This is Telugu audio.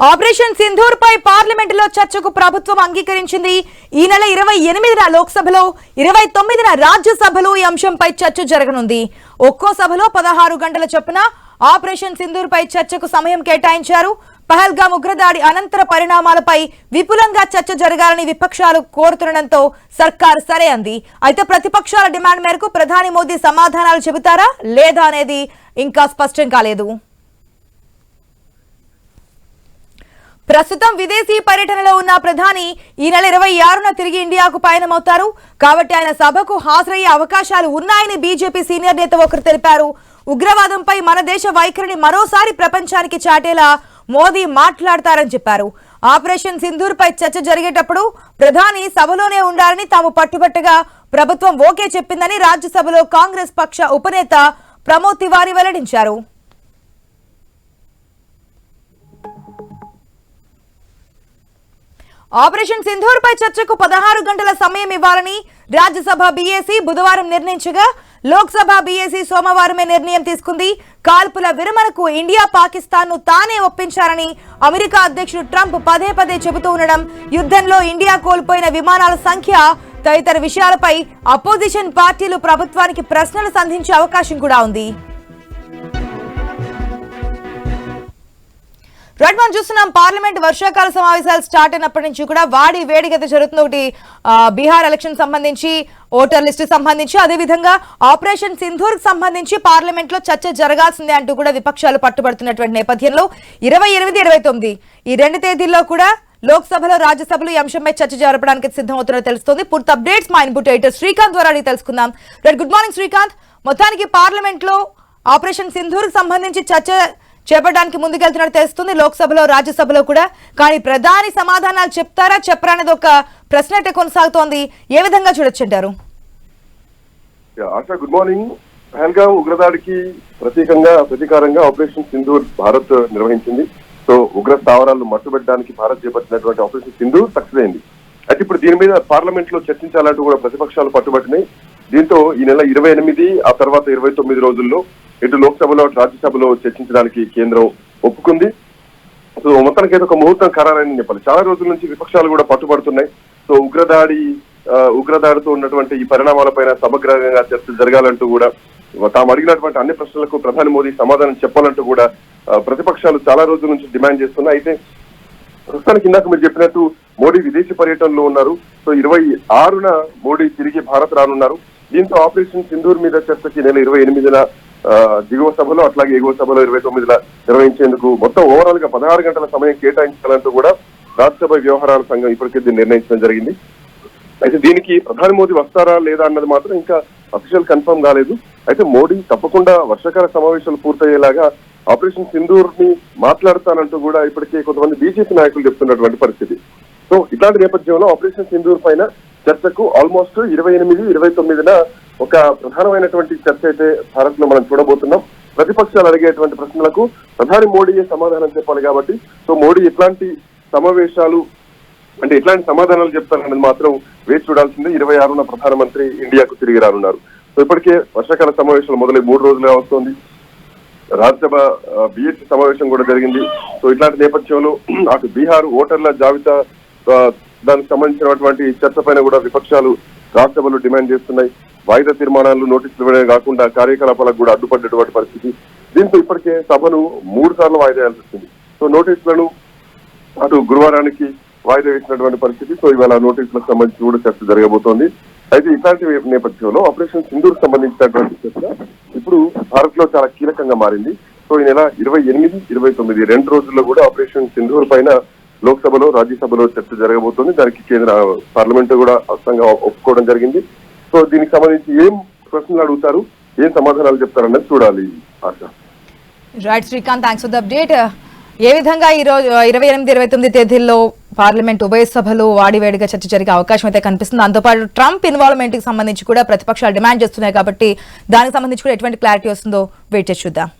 ఆపరేషన్ సింధూర్ పై పార్లమెంటులో చర్చకు ప్రభుత్వం అంగీకరించింది. ఈ నెల 28న లోక్సభలో 29న రాజ్యసభలో ఈ అంశంపై చర్చ జరగనుంది. ఒక్కో సభలో 16 గంటల చొప్పున ఆపరేషన్ సింధూర్ పై చర్చకు సమయం కేటాయించారు. పహల్గామ్ ఉగ్రదాడి అనంతర పరిణామాలపై విపులంగా చర్చ జరగాలని విపక్షాలు కోరుతుండటంతో సర్కార్ సరే అంది. అయితే ప్రతిపక్షాల డిమాండ్ మేరకు ప్రధాని మోదీ సమాధానాలు చెబుతారా లేదా అనేది ఇంకా స్పష్టం కాలేదు. ప్రస్తుతం విదేశీ పర్యటనలో ఉన్న ప్రధాని ఈ నెల 26న తిరిగి ఇండియాకు పయనమవుతారు. కాబట్టి ఆయన సభకు హాజరయ్యే అవకాశాలు ఉన్నాయని బీజేపీ సీనియర్ నేత ఒకరు తెలిపారు. ఉగ్రవాదంపై మన దేశ వైఖరిని మరోసారి ప్రపంచానికి చాటేలా మోదీ మాట్లాడతారని చెప్పారు. ఆపరేషన్ సింధూర్ పై చర్చ జరిగేటప్పుడు ప్రధాని సభలోనే ఉండాలని తాము పట్టుబట్టగా ప్రభుత్వం ఓకే చెప్పిందని రాజ్యసభలో కాంగ్రెస్ పక్ష ఉపనేత ప్రమోద్ తివారీ వెల్లడించారు. ఆపరేషన్ సింధూర్ పై చర్చకు 16 గంటల సమయం ఇవ్వాలని రాజ్యసభ బీఏసీ బుధవారం నిర్ణయించగా లోక్సభ బీఏసీ సోమవారమే నిర్ణయం తీసుకుంది. కాల్పుల విరమణకు ఇండియా పాకిస్తాన్ ను తానే ఒప్పించారని అమెరికా అధ్యక్షుడు ట్రంప్ పదే పదే చెబుతూ ఉండడం, యుద్ధంలో ఇండియా కోల్పోయిన విమానాల సంఖ్య తదితర విషయాలపై అపోజిషన్ పార్టీలు ప్రభుత్వానికి ప్రశ్నలు సంధించే అవకాశం కూడా ఉంది. రైట్, మనం చూస్తున్నాం పార్లమెంట్ వర్షాకాల సమావేశాలు స్టార్ట్ అయినప్పటి నుంచి కూడా వాడి వేడిగత జరుగుతుంది. ఒకటి బీహార్ ఎలక్షన్ సంబంధించి, ఓటర్ లిస్టు సంబంధించి, అదేవిధంగా ఆపరేషన్ సింధూర్ సంబంధించి పార్లమెంట్ లో చర్చ జరగాల్సిందే అంటూ కూడా విపక్షాలు పట్టుబడుతున్నటువంటి నేపథ్యంలో 28, 29 ఈ 2 తేదీల్లో కూడా లోక్సభలో రాజ్యసభలో ఈ అంశంపై చర్చ జరపడానికి సిద్ధమవుతున్నట్టు తెలుస్తోంది. పూర్తి అప్డేట్స్ మా ఇన్పుట్ ఎడిటర్ శ్రీకాంత్ ద్వారా అడిగి తెలుసుకుందాం. Right, good morning Srikanth. మొత్తానికి పార్లమెంట్ లో ఆపరేషన్ సింధూర్ సంబంధించి చర్చ చేపట్టడానికి ముందుకెళ్తున్నట్టు తెలుస్తుంది, లోక్సభలో రాజ్యసభలో కూడా. కానీ ప్రధాని సమాధానాలు చెప్తారా చెప్పరా అనేది ఒక ప్రశ్న అయితే కొనసాగుతోంది. ఏ విధంగా చూడొచ్చంటారు? Asha, good morning. పహల్గామ్ ఉగ్రదాడికి ప్రతీకారంగా ఆపరేషన్ సింధూర్ భారత్ నిర్వహించింది. సో ఉగ్ర స్థావరాలను మట్టుబెట్టడానికి భారత్ చేపట్టినటువంటి ఆపరేషన్ సింధూర్ సక్సెస్ అయింది. అయితే ఇప్పుడు దీని మీద పార్లమెంట్ లో చర్చించాలంటూ కూడా ప్రతిపక్షాలు పట్టుబట్టినాయి. దీంతో ఈ నెల 28 ఆ తర్వాత 29 రోజుల్లో ఇటు లోక్సభలో రాజ్యసభలో చర్చించడానికి కేంద్రం ఒప్పుకుంది. సో మొత్తానికైతే ఒక ముహూర్తం ఖరారని చెప్పాలి. చాలా రోజుల నుంచి విపక్షాలు కూడా పట్టుబడుతున్నాయి. సో ఉగ్రదాడితో ఉన్నటువంటి ఈ పరిణామాలపైన సమగ్రంగా చర్చ జరగాలంటూ కూడా, తాము అడిగినటువంటి అన్ని ప్రశ్నలకు ప్రధాని మోదీ సమాధానం చెప్పాలంటూ కూడా ప్రతిపక్షాలు చాలా రోజుల నుంచి డిమాండ్ చేస్తున్నాయి. అయితే ప్రస్తుతానికి ఇందాక మీరు చెప్పినట్టు మోడీ విదేశీ పర్యటనలో ఉన్నారు. సో 26న మోడీ తిరిగి భారత్ రానున్నారు. దీంతో ఆపరేషన్ సింధూర్ మీద చర్చకి నెల 28న దిగువ సభలో అట్లాగే ఎగువ సభలో 29న నిర్వహించేందుకు మొత్తం ఓవరాల్ గా 16 గంటల సమయం కేటాయించాలంటూ కూడా రాజ్యసభ వ్యవహారాల సంఘం ఇప్పటికే దీన్ని నిర్ణయించడం జరిగింది. అయితే దీనికి ప్రధాని మోదీ వస్తారా లేదా అన్నది మాత్రం ఇంకా అఫీషియల్ కన్ఫర్మ్ కాలేదు. అయితే మోడీ తప్పకుండా వర్షాకాల సమావేశాలు పూర్తయ్యేలాగా ఆపరేషన్ సింధూర్ ని మాట్లాడతానంటూ కూడా ఇప్పటికే కొంతమంది బీజేపీ నాయకులు చెప్తున్నటువంటి పరిస్థితి. సో ఇట్లాంటి నేపథ్యంలో ఆపరేషన్ సింధూర్ పైన చర్చకు ఆల్మోస్ట్ 28, 29న ఒక ప్రధానమైనటువంటి చర్చ అయితే భారత్ లో మనం చూడబోతున్నాం. ప్రతిపక్షాలు అడిగేటువంటి ప్రశ్నలకు ప్రధాని మోడీయే సమాధానం చెప్పాలి కాబట్టి, సో మోడీ ఎట్లాంటి సమాధానాలు చెప్తారనేది మాత్రం వేచి చూడాల్సిందే. 26న ప్రధానమంత్రి ఇండియాకు తిరిగి రానున్నారు. సో ఇప్పటికే వర్షాకాల సమావేశాలు మొదలై 3 రోజులుగా వస్తోంది. రాజ్యసభ బీఎస్సీ సమావేశం కూడా జరిగింది. సో ఇట్లాంటి నేపథ్యంలో అటు బీహార్ ఓటర్ల జాబితా దానికి సంబంధించినటువంటి చర్చ పైన కూడా విపక్షాలు రాజ్యసభలో డిమాండ్ చేస్తున్నాయి. వాయిదా తీర్మానాలు, నోటీసులు ఇవ్వడమే కాకుండా కార్యకలాపాలకు కూడా అడ్డుపడ్డటువంటి పరిస్థితి. దీంతో ఇప్పటికే సభను 3 సార్లు వాయిదా వేయాల్సి వచ్చింది. సో నోటీసులను అటు గురువారానికి వాయిదా వేసినటువంటి పరిస్థితి. సో ఇవాళ నోటీసులకు సంబంధించి కూడా చర్చ జరగబోతోంది. అయితే ఇట్లాంటి నేపథ్యంలో ఆపరేషన్ సింధూర్ సంబంధించినటువంటి చర్చ ఇప్పుడు భారత్ లో చాలా కీలకంగా మారింది. సో ఈ నెల 28, 29 2 రోజుల్లో కూడా ఆపరేషన్ సింధూర్ పైన లోక్సభలో రాజ్యసభలో చర్చ జరగబోతోంది. దానికి కేంద్ర పార్లమెంట్ కూడా హస్తంగా ఒప్పుకోవడం జరిగింది. సో దీనికి సంబంధించి ఏం ప్రశ్నలు అడుగుతారు, ఏం సమాధానాలు చెప్తారన్నది చూడాలి. Asha. Right Srikanth, thanks for the update. ఏ విధంగా ఈ రోజు 28, 29 తేదీల్లో పార్లమెంట్ ఉభయ సభలు వాడివేడిగా చర్చ జరిగే అవకాశం అయితే కనిపిస్తుంది. దాంతోపాటు ట్రంప్ ఇన్వాల్వ్మెంట్ కి సంబంధించి కూడా ప్రతిపక్షాలు డిమాండ్ చేస్తున్నాయి కాబట్టి దానికి సంబంధించి కూడా ఎటువంటి క్లారిటీ వస్తుందో వెయిట్ చేసి చూద్దాం.